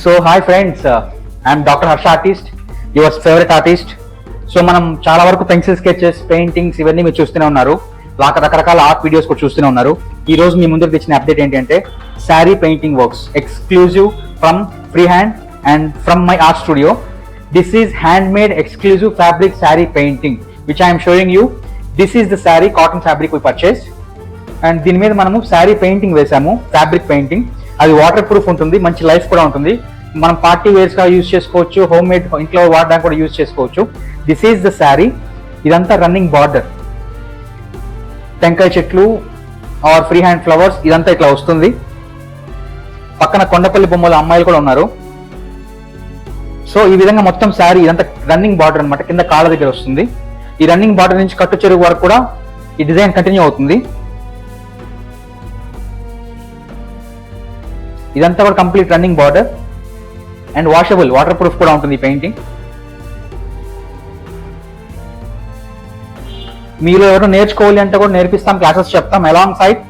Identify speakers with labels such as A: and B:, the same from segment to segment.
A: So hi friends, I am Dr. Harsha Artist, your favorite artist. So మనం చాలా వరకు pencil sketches, paintings ఇవన్నీ మీరు చూస్తూనే ఉన్నారు. రకరకాల ఆర్ట్ వీడియోస్ కూడా చూస్తూనే ఉన్నారు. ఈ రోజు మీ ముందుకు తెచ్చిన అప్డేట్ ఏంటంటే sari painting works exclusive from free hand and from my art studio. This is hand made exclusive fabric sari painting which I'm showing you. This is the sari cotton fabric we purchase and దీని మీద మనము sari painting వేసాము, fabric painting. అది water proof ఉంటుంది, మంచి life కూడా ఉంటుంది. మనం పార్టీ వేర్స్ గా యూజ్ చేసుకోవచ్చు, హోమ్ మేడ్ ఇంట్లో వాడడానికి కూడా యూజ్ చేసుకోవచ్చు. This is the sari. ఇదంతా రన్నింగ్ బార్డర్, టెంకాయ చెట్లు ఆర్ ఫ్రీ హ్యాండ్ ఫ్లవర్స్, ఇదంతా ఇట్లా వస్తుంది. పక్కన కొండపల్లి బొమ్మల అమ్మాయిలు కూడా ఉన్నారు. సో ఈ విధంగా మొత్తం శారీ ఇదంతా రన్నింగ్ బార్డర్ అనమాట. కింద కాళ్ళ దగ్గర వస్తుంది. ఈ రన్నింగ్ బార్డర్ నుంచి కట్టు చెరువు వరకు కూడా ఈ డిజైన్ కంటిన్యూ అవుతుంది. ఇదంతా కూడా complete running border and washable, water proof కూడా ఉంటుంది ఈ పెయింటింగ్. మీరు ఎవరు నేర్చుకోవాలి అంటే కూడా నేర్పిస్తాం, క్లాసెస్ చెప్తాం. అలాంగ్ సైడ్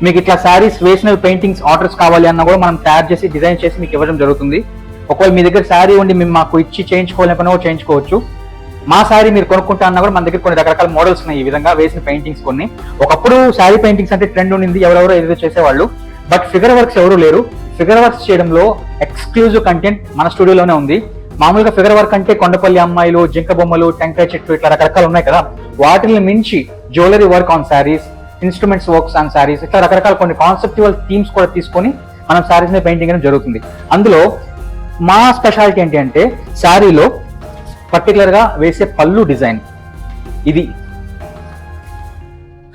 A: మీకు ఇట్లా శారీస్ వేసిన పెయింటింగ్స్ ఆర్డర్స్ కావాలి అన్నా కూడా మనం తయారు చేసి డిజైన్ చేసి మీకు ఇవ్వడం జరుగుతుంది. ఒకవేళ మీ దగ్గర శారీ ఉండి మేము మాకు ఇచ్చి చేయించుకోవాలనుకున్నా కూడా చేయించుకోవచ్చు. మా శారీ మీరు కొనుక్కుంటా అన్నా కూడా మన దగ్గర కొన్ని రకరకాల మోడల్స్ ఉన్నాయి ఈ విధంగా వేసిన పెయింటింగ్స్. కొన్ని ఒకప్పుడు శారీ పెయింటింగ్స్ అంటే ట్రెండ్ ఉండింది, ఎవరెవరో ఏదో చేసేవాళ్ళు. బట్ ఫిగర్ వర్క్స్ ఎవరు లేరు. ఫిగర్ వర్క్స్ చేయడంలో ఎక్స్క్లూజివ్ కంటెంట్ మన స్టూడియోలోనే ఉంది. మామూలుగా ఫిగర్ వర్క్ అంటే కొండపల్లి అమ్మాయిలు, జింక బొమ్మలు, టెంకాయ చెట్లు ఇట్లా రకరకాలు ఉన్నాయి కదా, వాటిని మించి jewellery work on saris, instruments works on saris, ఇట్లా రకరకాల కొన్ని కాన్సెప్చువల్ థీమ్స్ కూడా తీసుకొని మనం శారీస్ ని పెయింటింగ్ అనేది జరుగుతుంది. అందులో మా స్పెషాలిటీ ఏంటి అంటే శారీలో పర్టికులర్ గా వేసే పళ్ళు డిజైన్ ఇది.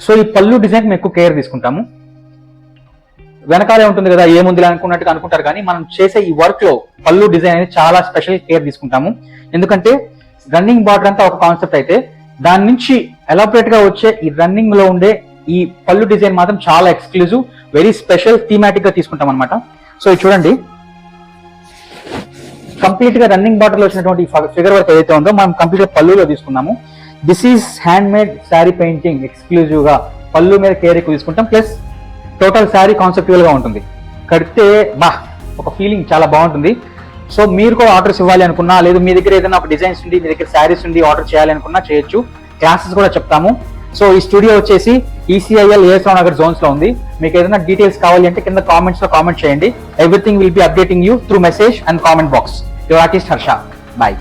A: సో ఈ పళ్ళు డిజైన్ మేము ఎక్కువ కేర్ తీసుకుంటాము. వెనకాలే ఉంటుంది కదా, ఏముంది అనుకున్నట్టుగా అనుకుంటారు, కానీ మనం చేసే ఈ వర్క్ లో పళ్ళు డిజైన్ అనేది చాలా స్పెషల్ కేర్ తీసుకుంటాము. ఎందుకంటే రన్నింగ్ బార్డర్ అంతా ఒక కాన్సెప్ట్ అయితే దాని నుంచి ఎలాబరేట్ గా వచ్చే ఈ రన్నింగ్ లో ఉండే ఈ పళ్ళు డిజైన్ మాత్రం చాలా ఎక్స్క్లూజివ్, వెరీ స్పెషల్, థీమాటిక్ గా తీసుకుంటాం అనమాట. సో ఇది చూడండి, కంప్లీట్ గా రన్నింగ్ బార్డర్ లో వచ్చినటువంటి ఫిగర్ వర్క్ ఏదైతే ఉందో మనం కంప్లీట్ గా పళ్ళులో తీసుకున్నాము. This is hand made sari painting. Exclusive గా పళ్ళు మీద కేర్ ఎక్కువ తీసుకుంటాం. ప్లస్ టోటల్ శారీ కాన్సెప్చువల్ గా ఉంటుంది. కడితే ఒక ఫీలింగ్ చాలా బాగుంటుంది. సో మీరు కూడా ఆర్డర్స్ ఇవ్వాలి అనుకున్నా, లేదు మీ దగ్గర ఏదైనా ఒక డిజైన్స్ ఉండి, మీ దగ్గర శారీస్ ఉండి ఆర్డర్ చేయాలి అనుకున్నా చేయొచ్చు. క్లాసెస్ కూడా చెప్తాము. సో ఈ స్టూడియో వచ్చేసి ECIL AS Rao Nagar zones లో ఉంది. మీకు ఏదైనా డీటెయిల్స్ కావాలి అంటే కింద కామెంట్స్ లో కామెంట్ చేయండి. Everything will be updating you through message and comment box. Your artist Harsha. Bye.